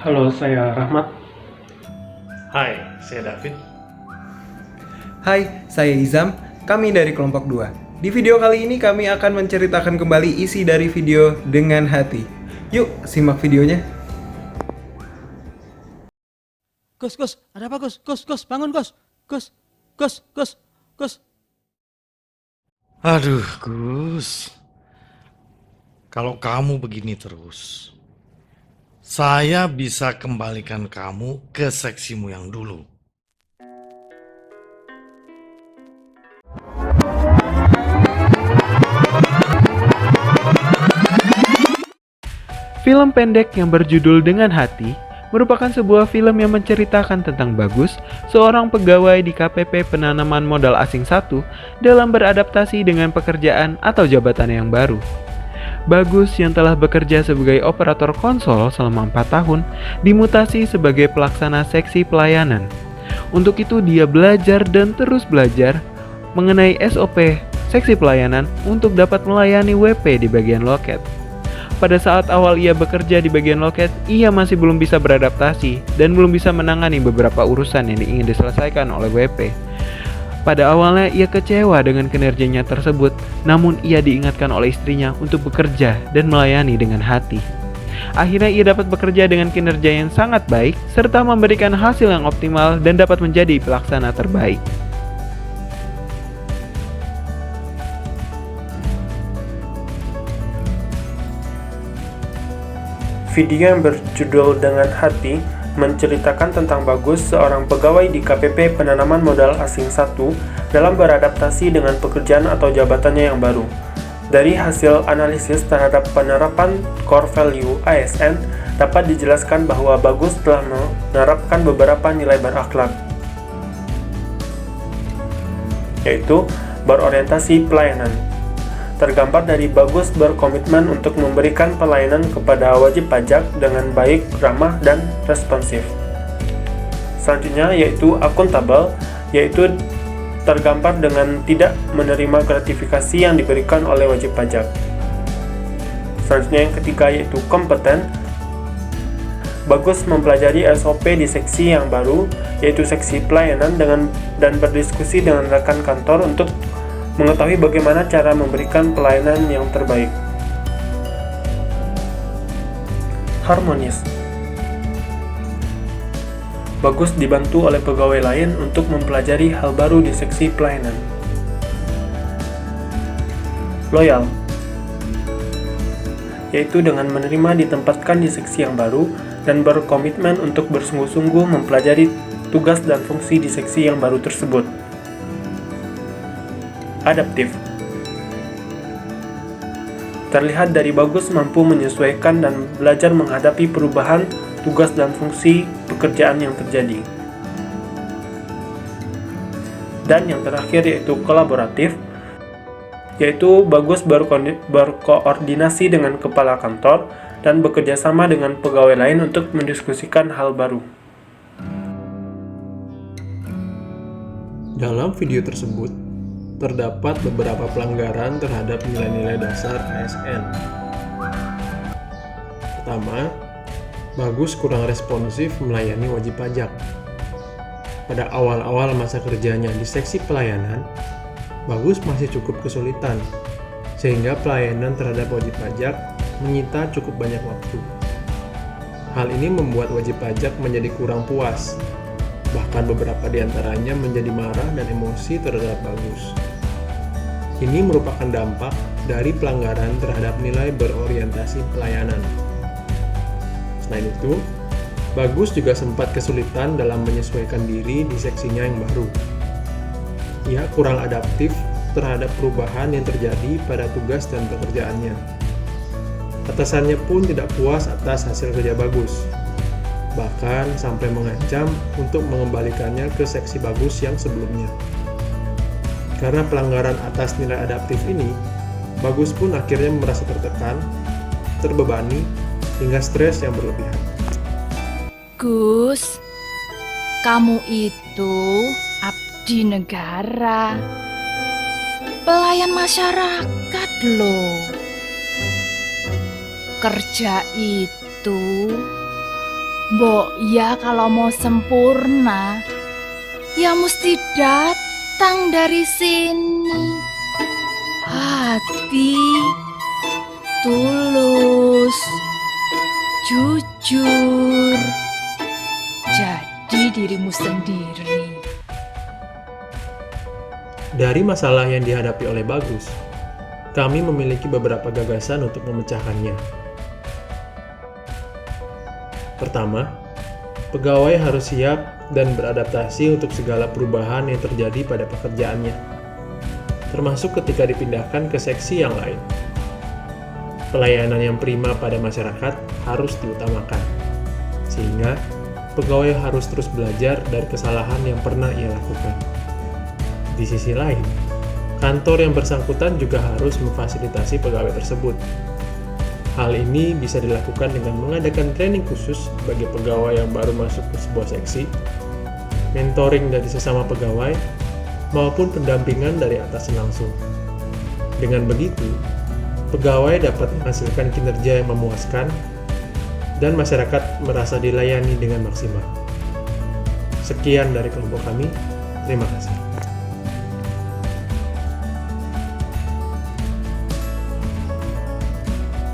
Halo, saya Rahmat. Hai, saya David. Hai, saya Izam. Kami dari kelompok 2. Di video kali ini kami akan menceritakan kembali isi dari video Dengan Hati. Yuk, simak videonya. Gus, ada apa Gus, bangun Gus. Aduh, Gus. Kalau kamu begini terus, saya bisa kembalikan kamu ke seksimu yang dulu. Film pendek yang berjudul Dengan Hati merupakan sebuah film yang menceritakan tentang Bagus, seorang pegawai di KPP Penanaman Modal Asing 1 dalam beradaptasi dengan pekerjaan atau jabatan yang baru. Bagus yang telah bekerja sebagai operator konsol selama 4 tahun, dimutasi sebagai pelaksana seksi pelayanan. Untuk itu dia belajar dan terus belajar mengenai SOP seksi pelayanan untuk dapat melayani WP di bagian loket. Pada saat awal ia bekerja di bagian loket, ia masih belum bisa beradaptasi dan belum bisa menangani beberapa urusan yang ingin diselesaikan oleh WP. Pada awalnya ia kecewa dengan kinerjanya tersebut, namun ia diingatkan oleh istrinya untuk bekerja dan melayani dengan hati. Akhirnya ia dapat bekerja dengan kinerja yang sangat baik, serta memberikan hasil yang optimal dan dapat menjadi pelaksana terbaik. Video yang berjudul Dengan Hati menceritakan tentang Bagus, seorang pegawai di KPP Penanaman Modal Asing 1 dalam beradaptasi dengan pekerjaan atau jabatannya yang baru. Dari hasil analisis terhadap penerapan core value ASN, dapat dijelaskan bahwa Bagus telah menerapkan beberapa nilai berakhlak, yaitu berorientasi pelayanan. Tergambar dari Bagus berkomitmen untuk memberikan pelayanan kepada wajib pajak dengan baik, ramah, dan responsif. Selanjutnya yaitu akuntabel, yaitu tergambar dengan tidak menerima gratifikasi yang diberikan oleh wajib pajak. Selanjutnya yang ketiga yaitu kompeten. Bagus mempelajari SOP di seksi yang baru, yaitu seksi pelayanan dan berdiskusi dengan rekan kantor untuk mengetahui bagaimana cara memberikan pelayanan yang terbaik. Harmonis. Bagus dibantu oleh pegawai lain untuk mempelajari hal baru di seksi pelayanan. Loyal, yaitu dengan menerima ditempatkan di seksi yang baru dan berkomitmen untuk bersungguh-sungguh mempelajari tugas dan fungsi di seksi yang baru tersebut. Adaptif. Terlihat dari Bagus mampu menyesuaikan dan belajar menghadapi perubahan tugas dan fungsi pekerjaan yang terjadi. Dan yang terakhir yaitu kolaboratif, yaitu Bagus berkoordinasi dengan kepala kantor dan bekerja sama dengan pegawai lain untuk mendiskusikan hal baru. Dalam video tersebut, terdapat beberapa pelanggaran terhadap nilai-nilai dasar ASN. Pertama, Bagus kurang responsif melayani wajib pajak. Pada awal-awal masa kerjanya di seksi pelayanan, Bagus masih cukup kesulitan, sehingga pelayanan terhadap wajib pajak menyita cukup banyak waktu. Hal ini membuat wajib pajak menjadi kurang puas. Bahkan beberapa di antaranya menjadi marah dan emosi terhadap Bagus. Ini merupakan dampak dari pelanggaran terhadap nilai berorientasi pelayanan. Selain itu, Bagus juga sempat kesulitan dalam menyesuaikan diri di seksinya yang baru. Ia kurang adaptif terhadap perubahan yang terjadi pada tugas dan pekerjaannya. Atasannya pun tidak puas atas hasil kerja Bagus, bahkan sampai mengancam untuk mengembalikannya ke seksi Bagus yang sebelumnya. Karena pelanggaran atas nilai adaptif ini, Bagus pun akhirnya merasa tertekan, terbebani, hingga stres yang berlebihan. Gus, kamu itu abdi negara, pelayan masyarakat loh. Kerja itu Mbok ya kalau mau sempurna, ya mesti datang dari sini. Hati, tulus, jujur, jadi dirimu sendiri. Dari masalah yang dihadapi oleh Bagus, kami memiliki beberapa gagasan untuk memecahkannya. Pertama, pegawai harus siap dan beradaptasi untuk segala perubahan yang terjadi pada pekerjaannya, termasuk ketika dipindahkan ke seksi yang lain. Pelayanan yang prima pada masyarakat harus diutamakan, sehingga pegawai harus terus belajar dari kesalahan yang pernah ia lakukan. Di sisi lain, kantor yang bersangkutan juga harus memfasilitasi pegawai tersebut. Hal ini bisa dilakukan dengan mengadakan training khusus bagi pegawai yang baru masuk ke sebuah seksi, mentoring dari sesama pegawai, maupun pendampingan dari atasan langsung. Dengan begitu, pegawai dapat menghasilkan kinerja yang memuaskan dan masyarakat merasa dilayani dengan maksimal. Sekian dari kelompok kami. Terima kasih.